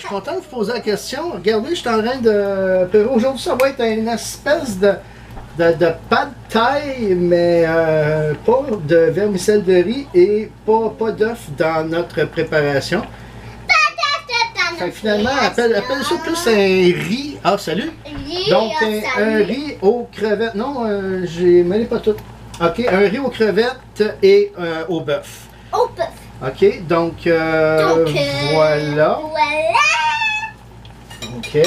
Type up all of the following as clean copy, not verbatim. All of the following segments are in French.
suis content de vous poser la question. Regardez, je suis en train de... Aujourd'hui, ça va être une espèce de pad thai, mais pas de vermicelle de riz et pas d'œuf dans notre préparation. Fait que finalement, appelle ça plus un riz. Ah, salut! Donc, un riz aux crevettes. Non, j'ai mêlé pas tout. OK, un riz aux crevettes et au bœuf. Au bœuf. OK, donc, voilà. OK.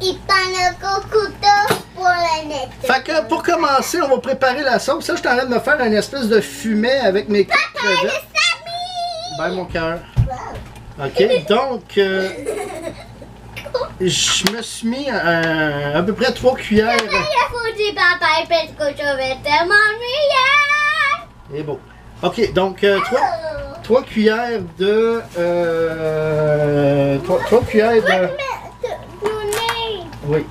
Il prend le couteau pour le nettoyer. Fait que pour commencer, on va préparer la sauce. Ça, je suis en train de me faire une espèce de fumet avec mes crevettes. Ben, mon cœur. OK, donc, je me suis mis à peu près 3 cuillères. Il faut dire papa parce que je vais tellement m'ennuyer. Et bon. OK, donc, 3 cuillères de... 3 cuillères de... Oui.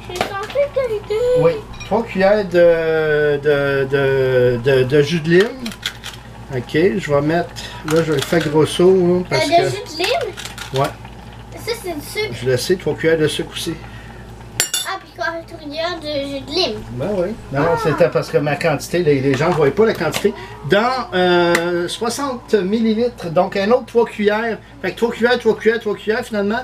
Oui. 3 cuillères de jus de lime. OK, je vais mettre... Là, je le fais grosso. Hein, parce de que... jus de lime? Ouais. Ça, c'est du sucre. Je le sais, 3 cuillères de sucre aussi. Ah, puis quoi, cuillère de jus de lime? Ben oui. Non, c'était parce que ma quantité, les gens ne voyaient pas la quantité. Dans 60 ml, donc un autre 3 cuillères. Fait que 3 cuillères, 3 cuillères, 3 cuillères finalement.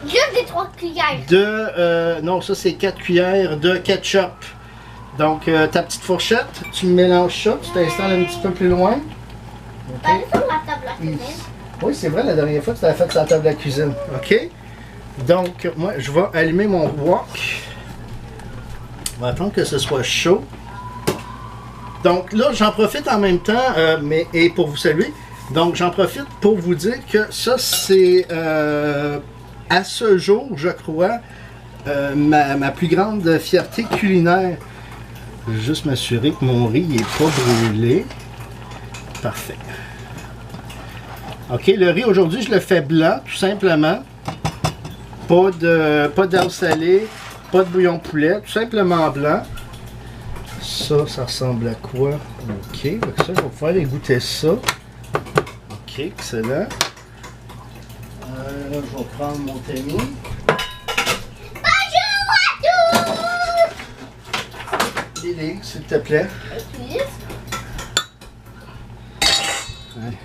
Juste des 3 cuillères. De, non, ça c'est 4 cuillères de ketchup. Donc ta petite fourchette, tu mélanges ça, tu t'installes un petit peu plus loin. Ben, sur la table à cuisine. Oui, c'est vrai, la dernière fois tu l'as fait sur la table de la cuisine. OK? Donc, moi, je vais allumer mon wok. On va attendre que ce soit chaud. Donc là, j'en profite en même temps, et pour vous saluer. Donc, j'en profite pour vous dire que ça, c'est à ce jour, je crois, ma plus grande fierté culinaire. Je vais juste m'assurer que mon riz n'est pas brûlé. Parfait. OK, le riz aujourd'hui, je le fais blanc, tout simplement. Pas d'herbe salée, pas de bouillon de poulet, tout simplement blanc. Ça ressemble à quoi? OK, donc ça, je vais pouvoir aller goûter ça. OK, excellent. Je vais prendre mon tamis. Bonjour à tous! Lily, s'il te plaît. Ouais.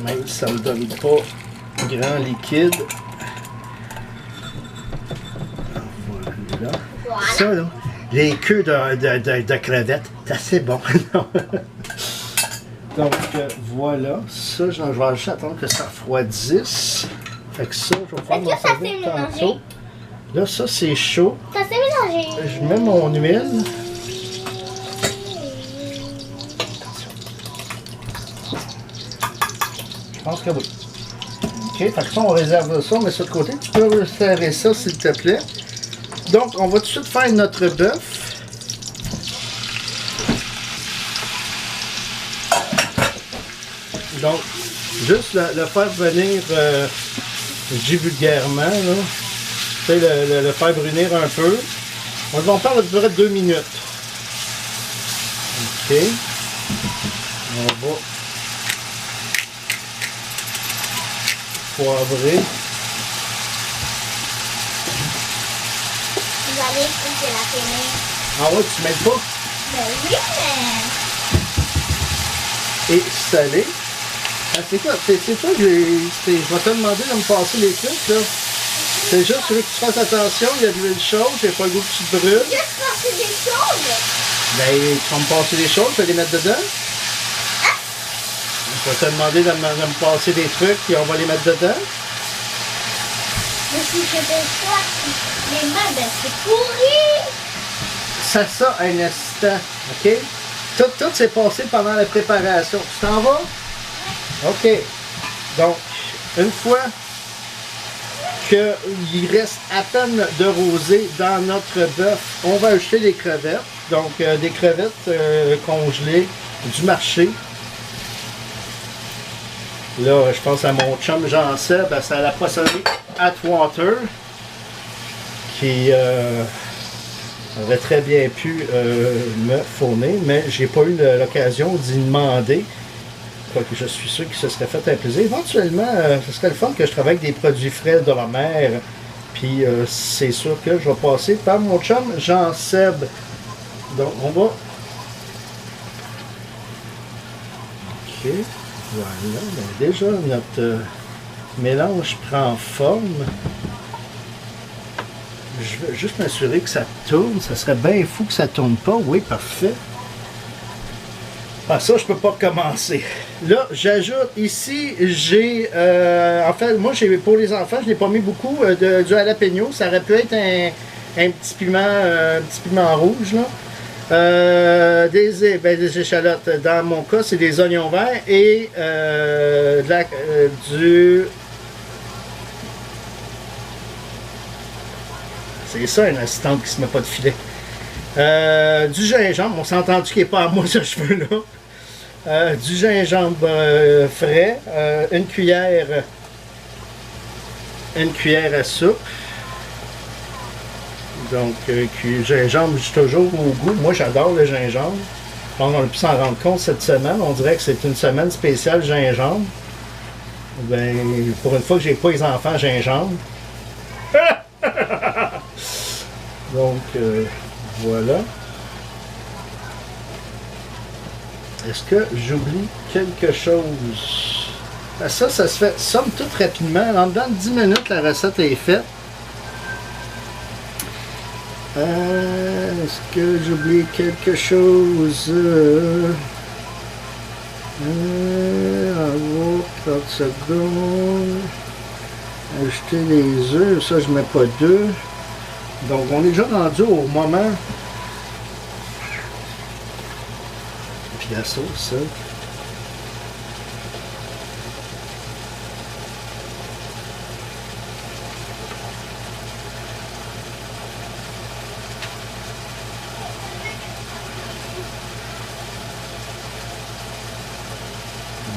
Même si ça ne me donne pas grand liquide. Voilà. Ça, là, les queues de crevettes, c'est assez bon. Donc, voilà. Ça, je vais juste attendre que ça refroidisse. Fait que ça, je vais pouvoir m'en servir tantôt. Là, ça, c'est chaud. Ça s'est mélangé. Je mets mon huile. Je pense que oui. OK, fait que ça, on réserve ça, on met ça de côté. Tu peux resserrer ça, s'il te plaît. Donc, on va tout de suite faire notre bœuf. Donc, juste le faire venir, je dis vulgairement, là. Tu sais, le faire brunir un peu. On va en faire à peu près 2 minutes. OK. On va poivrer. Vous allez écouter la télé. Ah ouais, tu mets pas? Ben oui, mais... Et salé. Ah, c'est quoi? C'est toi que je vais te demander de me passer les trucs, là. C'est juste, je veux que tu fasses attention, il y a de l'huile chaude, j'ai pas le goût que tu te brûles. Juste passer des choses. Ben, tu vas me passer les choses, je vais les mettre dedans. Hein? Je vais te demander de me passer des trucs, et on va les mettre dedans. Mais si je fais ça, les mains, ben c'est pourri. Ça un instant, OK? Tout s'est passé pendant la préparation. Tu t'en vas? OK. Donc, une fois qu'il reste à peine de rosée dans notre bœuf, on va ajouter les crevettes. Donc, des crevettes congelées du marché. Là, je pense à mon chum Jean-Seb, c'est à la poissonnerie Atwater, qui aurait très bien pu me fournir, mais j'ai pas eu l'occasion d'y demander. Quoique je suis sûr qu'il se serait fait un plaisir. Éventuellement, ce serait le fun que je travaille avec des produits frais de la mer. Puis c'est sûr que je vais passer par mon chum Jean-Seb. Donc on va... Ok, voilà. Ben, déjà notre mélange prend forme. Je veux juste m'assurer que ça tourne. Ça serait bien fou que ça tourne pas. Oui, parfait. Ah, ça, je peux pas commencer. Là, j'ajoute ici, j'ai... en fait, moi, pour les enfants, je n'ai pas mis beaucoup du jalapeno. Ça aurait pu être un petit piment rouge, là. Des échalotes. Dans mon cas, c'est des oignons verts et du... C'est ça, une assistante qui se met pas de filet. Du gingembre, on s'est entendu qu'il n'est pas à moi ce cheveu-là. Du gingembre frais, une cuillère à soupe. Donc, gingembre, toujours au goût. Moi, j'adore le gingembre. On a pu s'en rendre compte cette semaine. On dirait que c'est une semaine spéciale gingembre. Ben, pour une fois que j'ai pas les enfants gingembre. Donc, voilà. Est-ce que j'oublie quelque chose? Ça se fait somme toute rapidement. En dedans de 10 minutes, la recette est faite. Est-ce que j'oublie quelque chose? En gros, 30 secondes. Ajouter les œufs. Ça, je mets pas d'œufs. Donc, on est déjà rendu au moment. Puis la sauce, ça.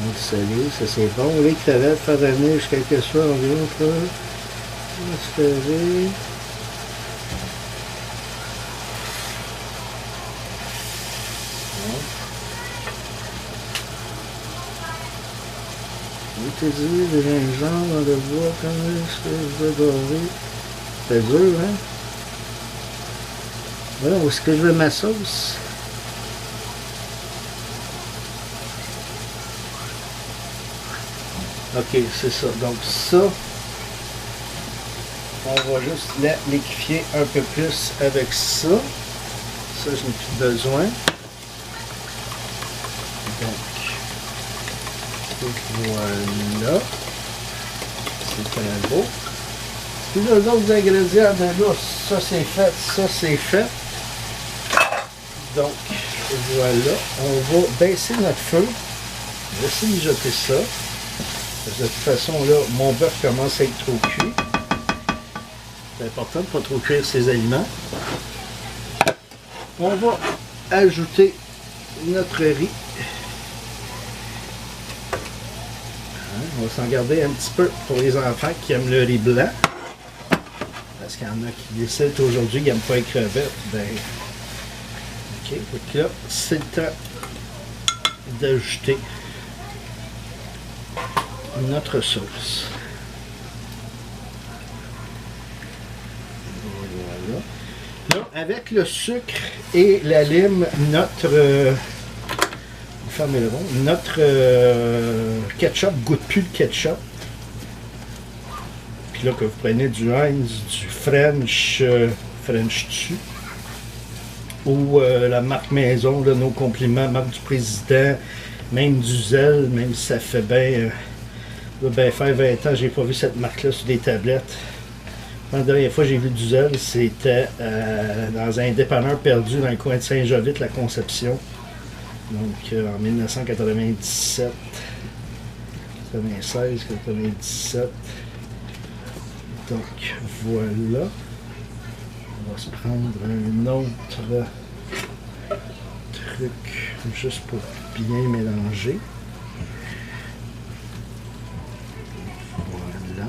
Le salé, ça c'est bon. Les crevettes, faramées jusqu'à quelque chose environ. Transférer. Utiliser le gingembre dans le bois comme je veux doré. C'est dur, hein? Voilà, où est-ce que je veux ma sauce? Ok, c'est ça. Donc ça, on va juste la liquéfier un peu plus avec ça. Ça, je n'ai plus besoin. Donc, voilà. C'est très beau. Puis les autres ingrédients, ben là, ça c'est fait, ça c'est fait. Donc, voilà. On va baisser notre feu. On va essayer de mijoter ça. De toute façon, là, mon bœuf commence à être trop cuit. C'est important de ne pas trop cuire ses aliments. On va ajouter notre riz. On va s'en garder un petit peu pour les enfants qui aiment le riz blanc. Parce qu'il y en a qui décident aujourd'hui qu'ils n'aiment pas les crevettes. Ben, ok, donc là, c'est le temps d'ajouter notre sauce. Voilà. Là, avec le sucre et la lime, notre ketchup goûte plus le ketchup. Puis là, que vous prenez du Heinz, du French dessus, ou la marque maison, là, nos compliments, marque du président, même du Zell, même si ça fait bien faire 20 ans, j'ai pas vu cette marque-là sur des tablettes. La dernière fois que j'ai vu du Zell, c'était dans un dépanneur perdu dans le coin de Saint-Jovite, la Conception. Donc en 1997, 96, 97. Donc voilà. On va se prendre un autre truc juste pour bien mélanger. Voilà.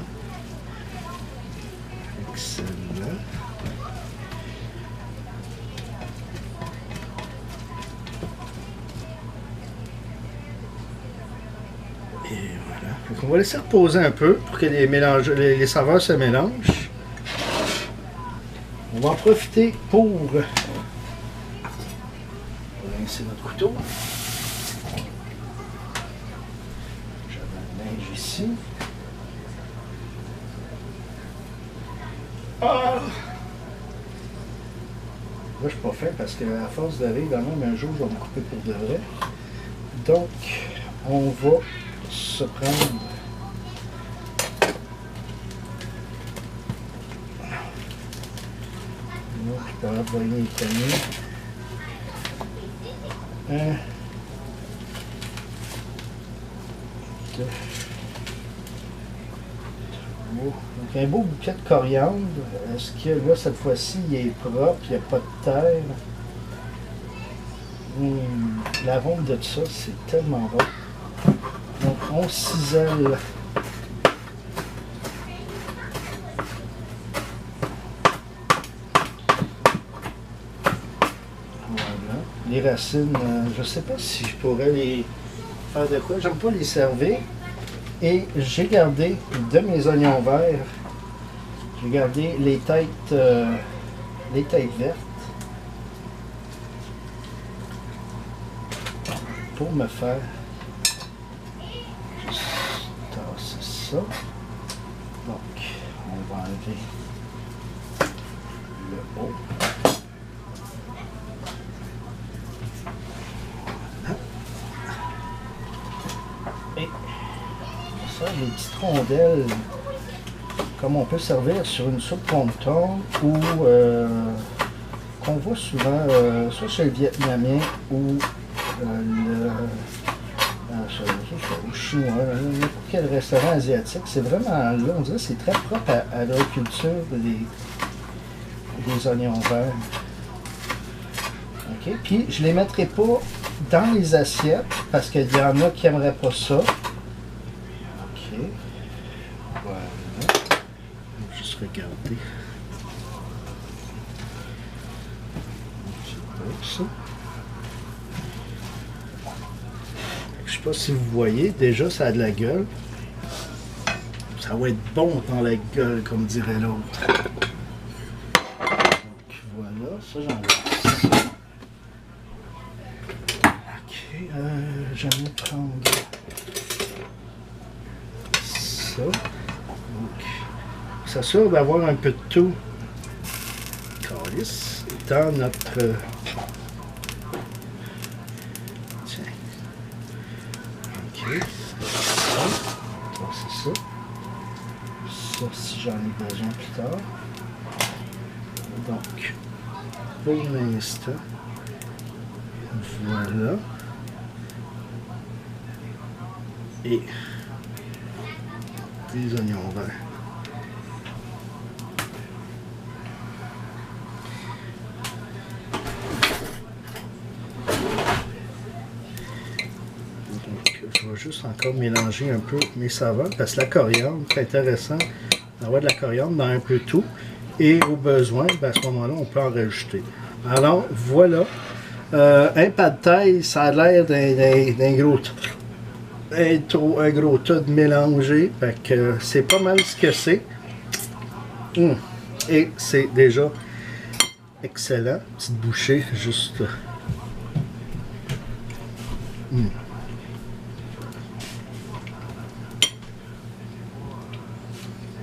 Excellent. On va laisser reposer un peu pour que les saveurs se mélangent. On va en profiter pour rincer notre couteau. J'avais un linge ici. Ah! Là, je suis pas fin parce qu'à force d'aller, quand même, un jour, je vais me couper pour de vrai. Donc, on va se prendre non, je peux envoyer les paniers. Un, deux, trois. Donc un beau bouquet de coriandre. Est-ce que là, cette fois-ci, il est propre, il n'y a pas de terre? L'arôme de ça, c'est tellement bon. Donc on cisèle. Les racines, je sais pas si je pourrais les faire de quoi. J'aime pas les servir. Et j'ai gardé de mes oignons verts, j'ai gardé les têtes vertes pour me faire juste tasser ça. Donc, on va enlever le haut. Les petites rondelles comme on peut servir sur une soupe wonton ou qu'on voit souvent soit chez le Vietnamien ou au chinois, n'importe quel restaurant asiatique. C'est vraiment là, on dirait que c'est très propre à leur culture des oignons verts. Ok, puis je les mettrai pas dans les assiettes parce qu'il y en a qui n'aimeraient pas ça. Voilà. On va juste regarder. Ça. Je ne sais pas si vous voyez, déjà ça a de la gueule. Ça va être bon dans la gueule, comme dirait l'autre. Donc voilà, ça j'enlève ça. Ok, j'aime prendre ça. Donc, s'assure d'avoir un peu de tout calice dans notre... Tiens. Ok. Ça, c'est ça. Ça, si j'en ai besoin plus tard. Donc, pour l'instant, voilà. Et des oignons verts. Donc, je vais juste encore mélanger un peu mes saveurs parce que la coriandre, c'est intéressant d'avoir de la coriandre dans un peu tout. Et au besoin, ben à ce moment-là, on peut en rajouter. Alors, voilà. Un pad thai, ça a l'air d'un gros un gros tas de mélangé, fait que c'est pas mal ce que c'est. Et c'est déjà excellent. Petite bouchée, juste.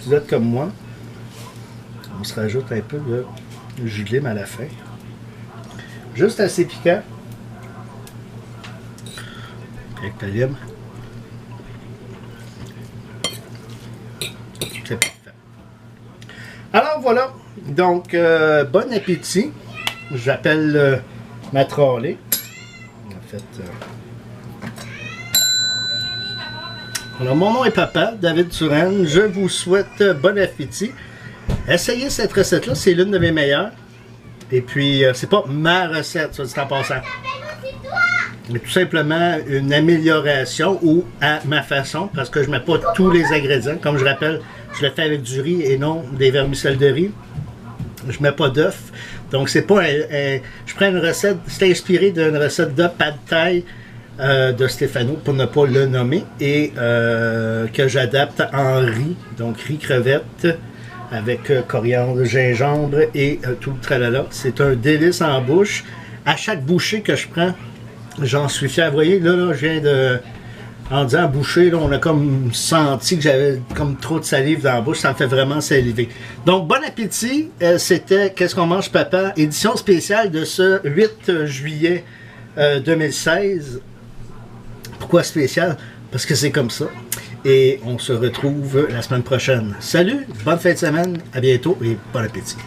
Vous êtes comme moi, on se rajoute un peu de jus de lime à la fin. Juste assez piquant. Avec la lime. C'est parfait. Alors voilà, donc bon appétit. J'appelle ma trolley. En fait, alors mon nom est Papa, David Turenne. Je vous souhaite bon appétit. Essayez cette recette-là, c'est l'une de mes meilleures. Et puis, c'est pas ma recette, ça dit en passant. Mais tout simplement une amélioration ou à ma façon, parce que je mets pas tous les ingrédients. Comme je rappelle, je le fais avec du riz et non des vermicelles de riz. Je mets pas d'œufs. Donc c'est pas je prends une recette, c'est inspiré d'une recette de pad thai de Stéphano, pour ne pas le nommer, et que j'adapte en riz, donc riz crevette, avec coriandre, gingembre et tout le tralala. C'est un délice en bouche. À chaque bouchée que je prends, j'en suis fier. Vous voyez, là, je viens de... En disant boucher, là, on a comme senti que j'avais comme trop de salive dans la bouche. Ça me fait vraiment saliver. Donc, bon appétit. C'était Qu'est-ce qu'on mange, papa? Édition spéciale de ce 8 juillet 2016. Pourquoi spécial? Parce que c'est comme ça. Et on se retrouve la semaine prochaine. Salut, bonne fin de semaine, à bientôt et bon appétit.